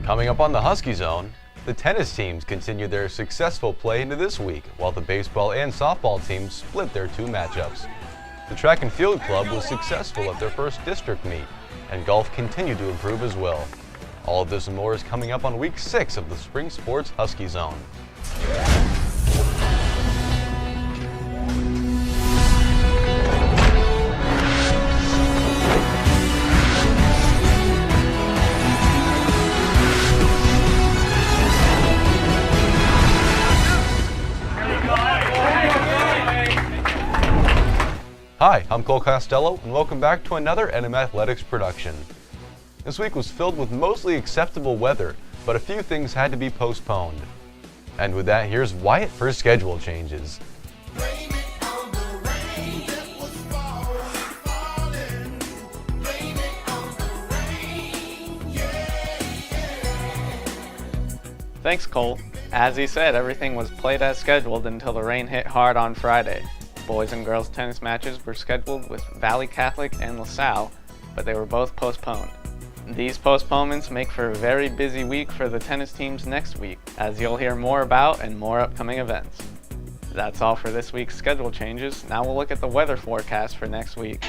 Coming up on the HuskyZone, the tennis teams continue their successful play into this week, while the baseball and softball teams split their two matchups. The track and field club was successful at their first district meet, and golf continued to improve as well. All of this and more is coming up on week 6 of the Spring Sports HuskyZone. Hi, I'm Cole Costello, and welcome back to another NM Athletics production. This week was filled with mostly acceptable weather, but a few things had to be postponed. And with that, here's Wyatt for schedule changes. Thanks, Cole. As he said, everything was played as scheduled until the rain hit hard on Friday. Boys and girls tennis matches were scheduled with Valley Catholic and LaSalle, but they were both postponed. These postponements make for a very busy week for the tennis teams next week, as you'll hear more about and more upcoming events. That's all for this week's schedule changes. Now we'll look at the weather forecast for next week.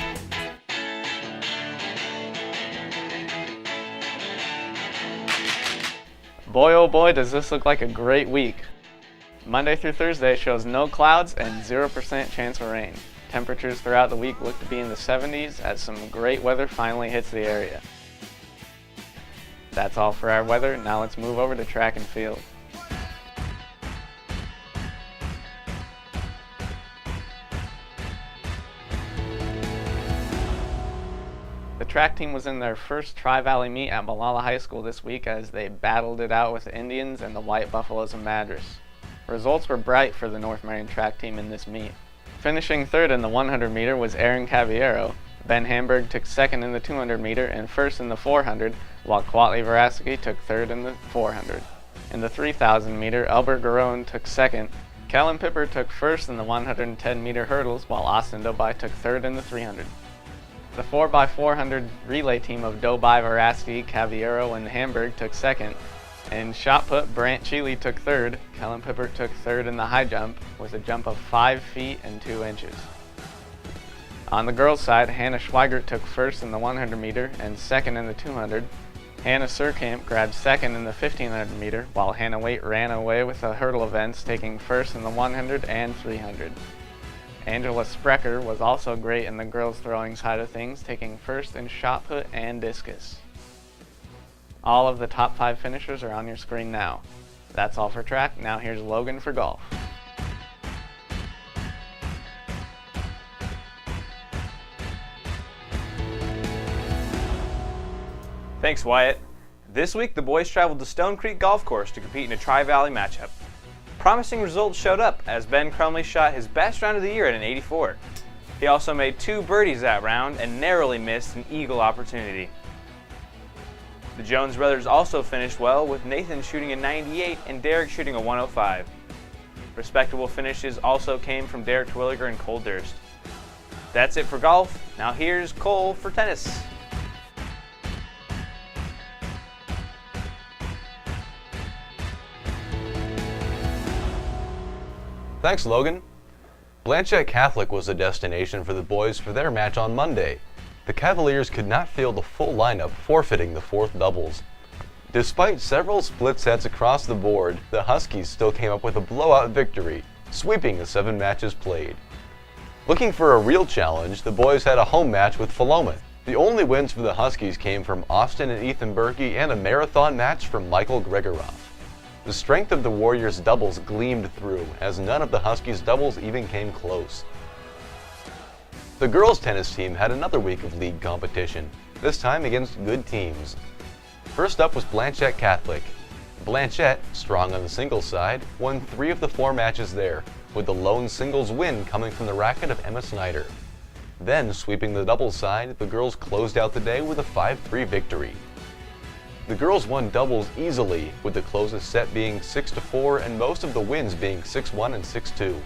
Boy oh boy, does this look like a great week. Monday through Thursday shows no clouds and 0% chance of rain. Temperatures throughout the week look to be in the 70s as some great weather finally hits the area. That's all for our weather. Now let's move over to track and field. The track team was in their first Tri-Valley meet at Malala High School this week as they battled it out with the Indians and the White Buffaloes of Madras. Results were bright for the North Marion track team in this meet. Finishing third in the 100 meter was Aaron Caviero. Ben Hamburg took second in the 200 meter and first in the 400, while Kwatli Verasky took third in the 400. In the 3,000 meter, Albert Garone took second. Kellen Pipper took first in the 110 meter hurdles, while Austin Dobai took third in the 300. The 4x400 relay team of Dobai, Verasky, Caviero, and Hamburg took second. In shot put, Brant Cheeley took third. Kellen Pipper took third in the high jump with a jump of 5 feet and 2 inches. On the girls' side, Hannah Schweigert took first in the 100 meter and second in the 200. Hannah Surkamp grabbed second in the 1500 meter, while Hannah Waite ran away with the hurdle events, taking first in the 100 and 300. Angela Sprecher was also great in the girls' throwing side of things, taking first in shot put and discus. All of the top 5 finishers are on your screen now. That's all for track. Now here's Logan for golf. Thanks, Wyatt. This week, the boys traveled to Stone Creek Golf Course to compete in a Tri-Valley matchup. Promising results showed up as Ben Crumley shot his best round of the year at an 84. He also made 2 birdies that round and narrowly missed an eagle opportunity. The Jones brothers also finished well, with Nathan shooting a 98 and Derek shooting a 105. Respectable finishes also came from Derek Twilliger and Cole Durst. That's it for golf. Now here's Cole for tennis. Thanks, Logan. Blanchette Catholic was the destination for the boys for their match on Monday. The Cavaliers could not field the full lineup, forfeiting the 4th doubles. Despite several split sets across the board, the Huskies still came up with a blowout victory, sweeping the 7 matches played. Looking for a real challenge, the boys had a home match with Philomath. The only wins for the Huskies came from Austin and Ethan Berkey and a marathon match from Michael Gregoroff. The strength of the Warriors' doubles gleamed through, as none of the Huskies' doubles even came close. The girls' tennis team had another week of league competition, this time against good teams. First up was Blanchette Catholic. Blanchette, strong on the singles side, won 3 of the 4 matches there, with the lone singles win coming from the racket of Emma Snyder. Then, sweeping the doubles side, the girls closed out the day with a 5-3 victory. The girls won doubles easily, with the closest set being 6-4 and most of the wins being 6-1 and 6-2.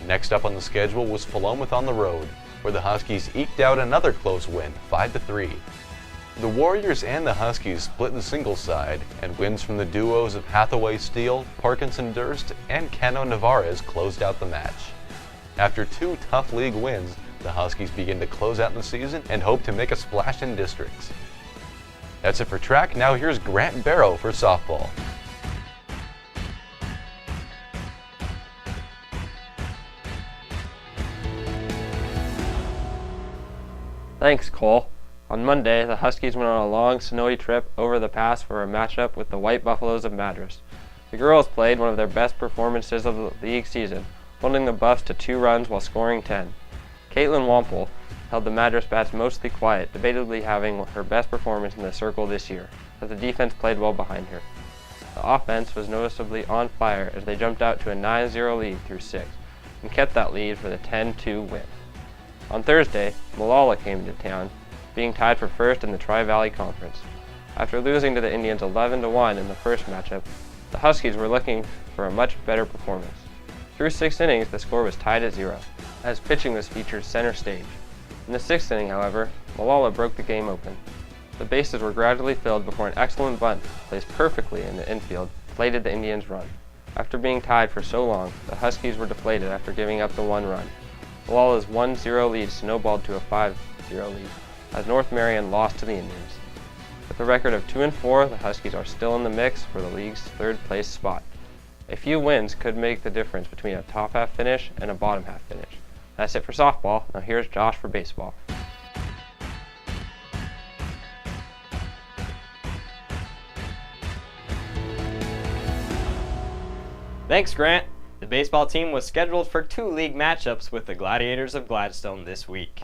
Next up on the schedule was Philomath on the road, where the Huskies eked out another close win, 5-3. The Warriors and the Huskies split the singles side, and wins from the duos of Hathaway Steele, Parkinson Durst, and Cano Navarez closed out the match. After 2 tough league wins, the Huskies begin to close out the season and hope to make a splash in districts. That's it for track. Now here's Grant Barrow for softball. Thanks, Cole. On Monday, the Huskies went on a long, snowy trip over the pass for a matchup with the White Buffaloes of Madras. The girls played one of their best performances of the league season, holding the Buffs to 2 runs while scoring 10. Caitlin Wampel held the Madras bats mostly quiet, debatably having her best performance in the circle this year, as the defense played well behind her. The offense was noticeably on fire as they jumped out to a 9-0 lead through 6, and kept that lead for the 10-2 win. On Thursday, Malala came to town, being tied for first in the Tri-Valley Conference. After losing to the Indians 11-1 in the first matchup, the Huskies were looking for a much better performance. Through 6 innings, the score was tied at 0, as pitching was featured center stage. In the 6th inning, however, Malala broke the game open. The bases were gradually filled before an excellent bunt, placed perfectly in the infield, plated the Indians' run. After being tied for so long, the Huskies were deflated after giving up the 1 run. Malala's 1-0 lead snowballed to a 5-0 lead, as North Marion lost to the Indians. With a record of 2-4, the Huskies are still in the mix for the league's 3rd place spot. A few wins could make the difference between a top half finish and a bottom half finish. That's it for softball. Now here's Josh for baseball. Thanks, Grant. The baseball team was scheduled for 2 league matchups with the Gladiators of Gladstone this week.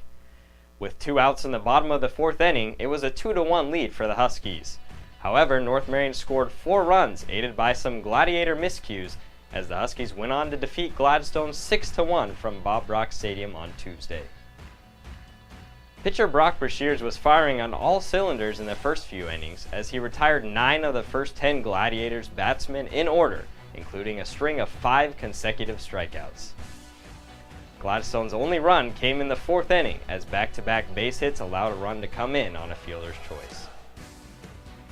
With 2 outs in the bottom of the 4th inning, it was a 2-1 lead for the Huskies. However, North Marion scored 4 runs, aided by some Gladiator miscues, as the Huskies went on to defeat Gladstone 6-1 from Bob Brock Stadium on Tuesday. Pitcher Brock Brashears was firing on all cylinders in the first few innings, as he retired 9 of the first 10 Gladiators batsmen in order, including a string of 5 consecutive strikeouts. Gladstone's only run came in the 4th inning, as back-to-back base hits allowed a run to come in on a fielder's choice.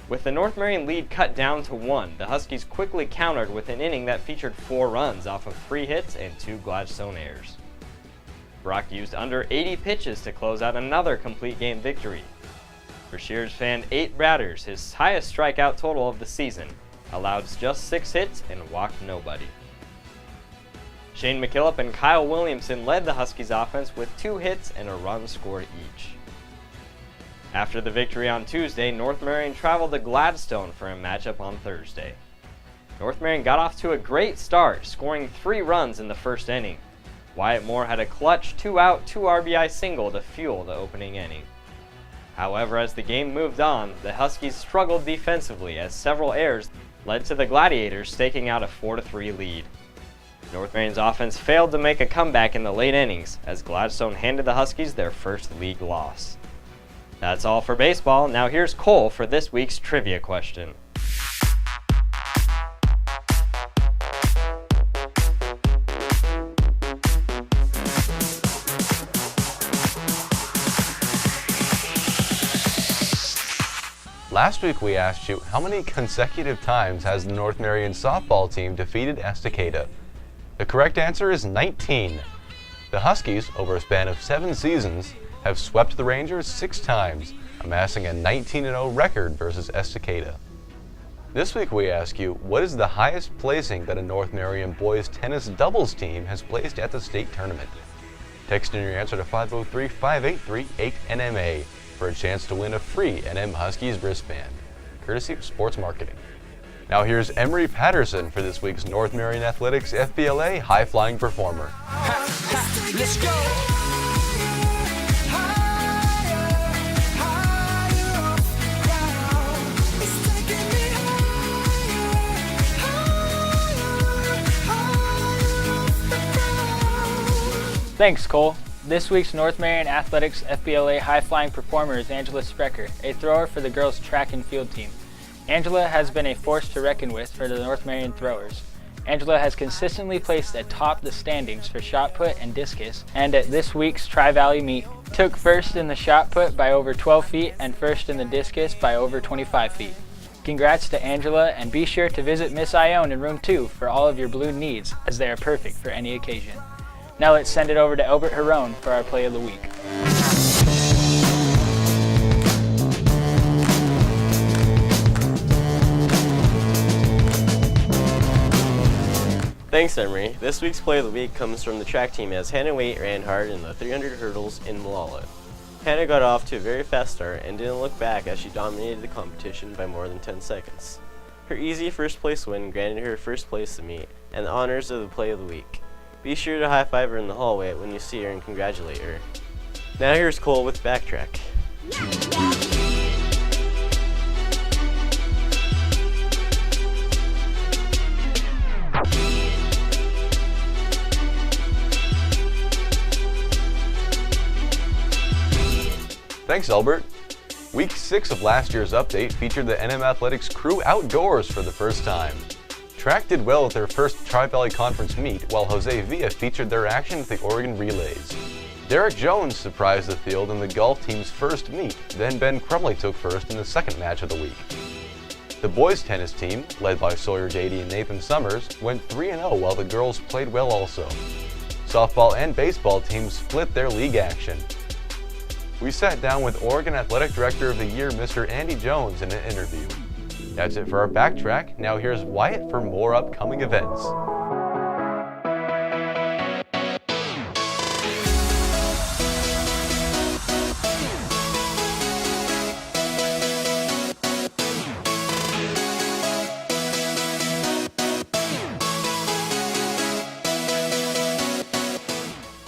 With the North Marion lead cut down to 1, the Huskies quickly countered with an inning that featured 4 runs off of 3 hits and 2 Gladstone errors. Brock used under 80 pitches to close out another complete game victory. Brashears fanned 8 batters, his highest strikeout total of the season, allowed just 6 hits and walked nobody. Shane McKillop and Kyle Williamson led the Huskies offense with 2 hits and a run scored each. After the victory on Tuesday, North Marion traveled to Gladstone for a matchup on Thursday. North Marion got off to a great start, scoring 3 runs in the first inning. Wyatt Moore had a clutch 2-out, 2 RBI single to fuel the opening inning. However, as the game moved on, the Huskies struggled defensively as several errors led to the Gladiators staking out a 4-3 lead. North Marion's offense failed to make a comeback in the late innings, as Gladstone handed the Huskies their first league loss. That's all for baseball. Now here's Cole for this week's trivia question. Last week we asked you how many consecutive times has the North Marion softball team defeated Estacada? The correct answer is 19. The Huskies, over a span of 7 seasons, have swept the Rangers 6 times, amassing a 19-0 record versus Estacada. This week we ask you, what is the highest placing that a North Marion boys tennis doubles team has placed at the state tournament? Text in your answer to 503-583-8NMA for a chance to win a free NM Huskies wristband, courtesy of Sports Marketing. Now here's Emery Patterson for this week's North Marion Athletics FBLA High Flying Performer. Let's go. Thanks, Cole. This week's North Marion Athletics FBLA High Flying Performer is Angela Sprecher, a thrower for the girls' track and field team. Angela has been a force to reckon with for the North Marion throwers. Angela has consistently placed atop the standings for shot put and discus, and at this week's Tri-Valley meet took first in the shot put by over 12 feet and first in the discus by over 25 feet. Congrats to Angela, and be sure to visit Miss Ione in room 2 for all of your balloon needs, as they are perfect for any occasion. Now let's send it over to Albert Herone for our play of the week. Thanks, Emery. This week's play of the week comes from the track team as Hannah Waite ran hard in the 300 hurdles in Malala. Hannah got off to a very fast start and didn't look back as she dominated the competition by more than 10 seconds. Her easy first place win granted her first place to meet and the honors of the play of the week. Be sure to high five her in the hallway when you see her and congratulate her. Now here's Cole with Backtrack. Thanks, Albert. Week 6 of last year's update featured the NM Athletics crew outdoors for the first time. Track did well at their first Tri-Valley Conference meet, while Jose Villa featured their action at the Oregon Relays. Derek Jones surprised the field in the golf team's first meet, then Ben Crumley took first in the second match of the week. The boys' tennis team, led by Sawyer Dady and Nathan Summers, went 3-0 while the girls played well also. Softball and baseball teams split their league action. We sat down with Oregon Athletic Director of the Year, Mr. Andy Jones, in an interview. That's it for our backtrack. Now here's Wyatt for more upcoming events.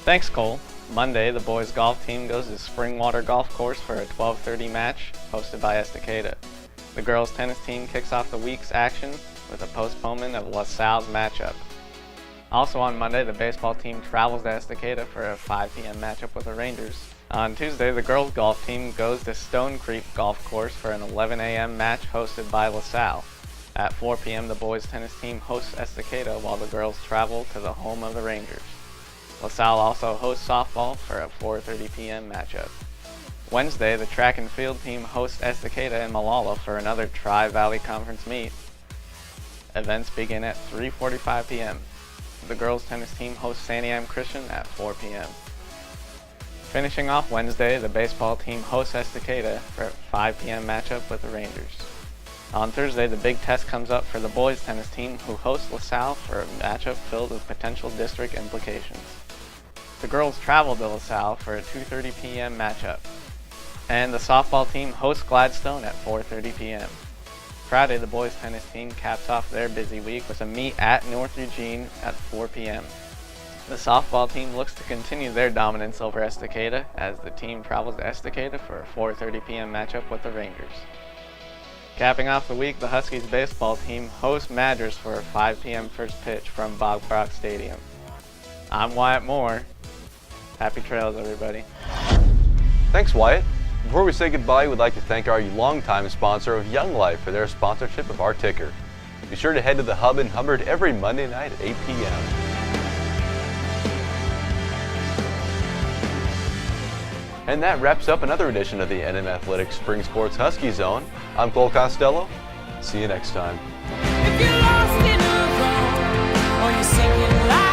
Thanks, Cole. Monday, the boys golf team goes to Springwater Golf Course for a 12:30 match hosted by Estacada. The girls tennis team kicks off the week's action with a postponement of LaSalle's matchup. Also on Monday, the baseball team travels to Estacada for a 5 p.m. matchup with the Rangers. On Tuesday, the girls golf team goes to Stone Creek Golf Course for an 11 a.m. match hosted by LaSalle. At 4 p.m., the boys tennis team hosts Estacada while the girls travel to the home of the Rangers. LaSalle also hosts softball for a 4:30 p.m. matchup. Wednesday, the track and field team hosts Estacada and Malala for another Tri-Valley Conference meet. Events begin at 3:45 p.m. The girls tennis team hosts Santiam Christian at 4 p.m. Finishing off Wednesday, the baseball team hosts Estacada for a 5 p.m. matchup with the Rangers. On Thursday, the big test comes up for the boys tennis team, who hosts LaSalle for a matchup filled with potential district implications. The girls travel to LaSalle for a 2:30 p.m. matchup. And the softball team hosts Gladstone at 4:30 p.m. Friday, the boys tennis team caps off their busy week with a meet at North Eugene at 4 p.m. The softball team looks to continue their dominance over Estacada as the team travels to Estacada for a 4:30 p.m. matchup with the Rangers. Capping off the week, the Huskies baseball team hosts Madras for a 5 p.m. first pitch from Bob Brock Stadium. I'm Wyatt Moore. Happy trails, everybody. Thanks, Wyatt. Before we say goodbye, we'd like to thank our longtime sponsor of Young Life for their sponsorship of our ticker. Be sure to head to the Hub in Hubbard every Monday night at 8 p.m. And that wraps up another edition of the NM Athletics Spring Sports Husky Zone. I'm Cole Costello. See you next time. If you're lost in a wrong, or you're sinking like